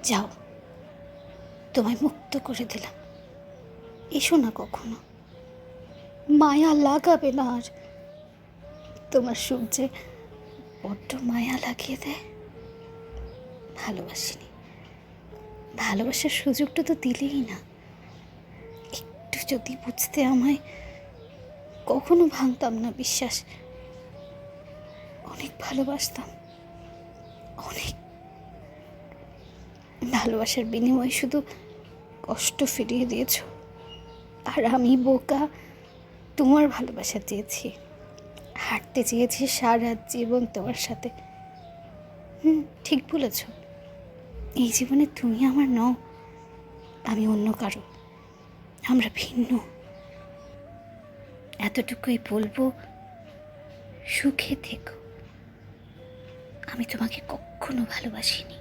যাও, তোমায় মুক্ত করে দিলাম। এসো না কখনো, মায়া লাগাবে না আর। তোমার সুখ যে বড্ড মায়া লাগিয়ে দেয়। ভালোবাসিনি, ভালোবাসার সুযোগটা তো দিলেই না। একটু যদি বুঝতে আমায়, কখনো ভাঙতাম না বিশ্বাস। অনেক ভালোবাসতাম, অনেক। ভালোবাসার বিনিময়ে শুধু কষ্ট ফিরিয়ে দিয়েছ। আর আমি বোকা, তোমার ভালোবাসা চেয়েছি, হাঁটতে চেয়েছি সারা জীবন তোমার সাথে। ঠিক বলেছ, এই জীবনে তুমি আমার নও, আমি অন্য কারো, আমরা ভিন্ন। এতটুকুই বলবো, সুখে থেকো। আমি তোমাকে কখনো ভালোবাসিনি।